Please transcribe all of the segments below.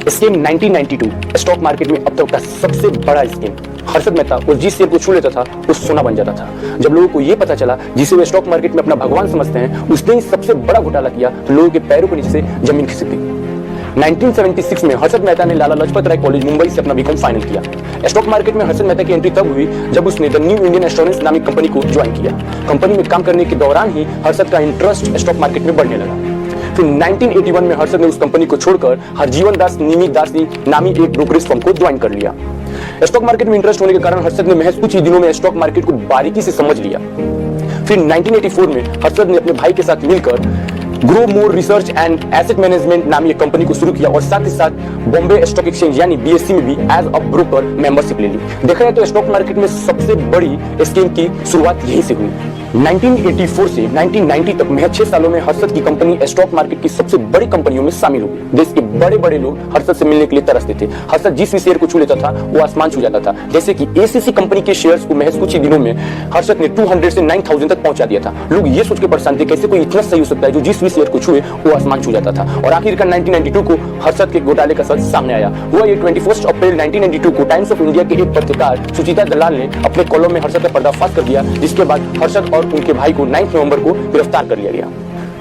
Scheme 1992 stock market में अब तक का सबसे बड़ा स्कीम। हर्षद मेहता उस जिस शेयर को छू लेता था वो सोना बन जाता था। जब लोगों को ये पता चला जिसे वे स्टॉक मार्केट में अपना भगवान समझते हैं, उसने ही सबसे बड़ा घोटाला किया तो लोगों के पैरों के नीचे से जमीन खिसक गई। 1976 में हर्षद मेहता ने लाला लाजपत राय कॉलेज मुंबई से अपना बीकॉम फाइनल किया। स्टॉक मार्केट में हर्षद मेहता की एंट्री तब हुई जब उसने द न्यू इंडियन एस्योरेंस नामक कंपनी को ज्वाइन किया। कंपनी में काम करने के दौरान ही हर्षद का इंटरेस्ट स्टॉक मार्केट में बढ़ने लगा। फिर 1981 में हर्षद ने उस कंपनी को छोड़कर हरजीवन दास निमित दासी नामी एक ब्रोकरेज फर्म को ज्वाइन कर लिया। स्टॉक मार्केट में इंटरेस्ट होने के कारण हर्षद ने महज कुछ ही दिनों में स्टॉक मार्केट को बारीकी से समझ लिया। फिर 1984 में हर्षद ने अपने भाई के साथ मिलकर grow more research and asset management नामी एक कंपनी को शुरू किया और साथ ही साथ बॉम्बे स्टॉक एक्सचेंज यानी बीएससी में भी एज अ ब्रोकर मेंबरशिप ले ली। देखा जाए तो स्टॉक मार्केट में सबसे बड़ी स्कीम की शुरुआत यहीं से हुई। 1984 से 1990 तक महज 6 सालों में हर्षद की कंपनी स्टॉक मार्केट की सबसे बड़ी कंपनियों में शामिल हो गई। देश के बड़े बड़े लोग हर्षद से मिलने के लिए तरसते थे। हर्षद जिस भी शेयर को छू लेता था वो आसमान छू जाता था। जैसे कि एसीसी कंपनी के शेयर्स को महज कुछ ही दिनों में हर्षद ने 200 से 9000 तक पहुंचा दिया था। लोग ये सोच के परेशान थे कैसे कोई इतना सही हो सकता है जो जिस भी शेयर को छुए वो आसमान छू जाता था। और आखिरकार 1992 को हर्षद के घोटाले का सच सामने आया। हुआ ये 21 अप्रैल 1992 को टाइम्स ऑफ इंडिया के एक पत्रकार सुचिता दलाल ने अपने कॉलम में हर्षद का पर्दाफाश कर दिया, जिसके बाद हर्षद और उनके भाई को 9 नवंबर को गिरफ्तार कर लिया गया।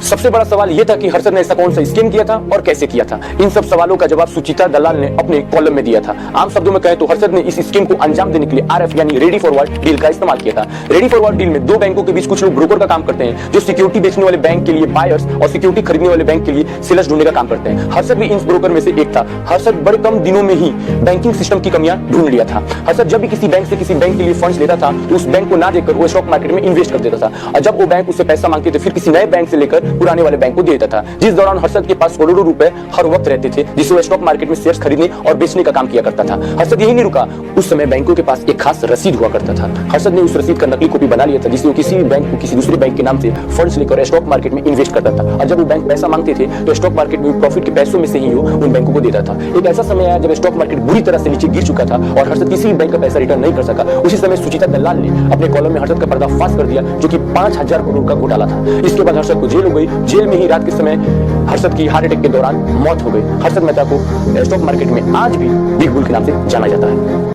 सबसे बड़ा सवाल यह था कि हर्षद ने ऐसा कौन सा स्कीम किया था और कैसे किया था। इन सब सवालों का जवाब सुचिता दलाल ने अपने कॉलम में दिया था। आम शब्दों में कहें तो हर्षद ने इस स्कीम को अंजाम देने के लिए आरएफ यानी रेडी फॉरवर्ड डील का इस्तेमाल किया था। रेडी फॉरवर्ड डील में दो बैंकों के बीच कुछ लोग ब्रोकर का काम करते हैं जो सिक्योरिटी बेचने वाले बैंक के लिए बायर्स और सिक्योरिटी खरीदने वाले बैंक के लिए सेलर्स ढूंढने का काम करते हैं। हर्षद भी इन ब्रोकर में से एक था। हर्षद बड़े कम दिनों में ही बैंकिंग सिस्टम की कमियां ढूंढ लिया था। हर्षद जब भी किसी बैंक से किसी बैंक के लिए फंड्स लेता था तो उस बैंक को ना देकर वो स्टॉक मार्केट में इन्वेस्ट कर देता था और जब वो बैंक उससे पैसा मांगते थे फिर किसी नए बैंक से लेकर पुराने वाले बैंक को देता था। जिस दौरान हर्षद के पास करोड़ों रुपए हर वक्त रहते थे जिससे वो स्टॉक मार्केट में शेयर्स खरीदने और बेचने का काम किया करता था। हर्षद यही नहीं रुका, उस समय बैंकों के पास एक खास रसीद हुआ करता था। हर्षद ने उस रसीद का नकली कॉपी बना लिया था जिससे वो किसी भी बैंक को किसी दूसरे बैंक के नाम से फंड्स लेकर स्टॉक मार्केट में इन्वेस्ट करता था और जब वो बैंक पैसा मांगते थे तो स्टॉक मार्केट में प्रॉफिट के पैसों में से ही वो उन बैंकों को देता था। एक ऐसा समय आया जब स्टॉक मार्केट बुरी तरह से नीचे गिर चुका था और हर्षद किसी भी बैंक का पैसा रिटर्न नहीं कर सका। उसी समय सुचिता दलाल ने अपने कॉलम में हर्षद का पर्दाफाश कर दिया जो कि 5000 करोड़ का घोटाला था। इसके बाद हर्षद को जेल हो गई। जेल में ही रात के समय हर्षद की हार्ट अटैक के दौरान मौत हो गई। हर्षद मेहता को स्टॉक मार्केट में आज भी बिग बुल के नाम से जाना जाता है।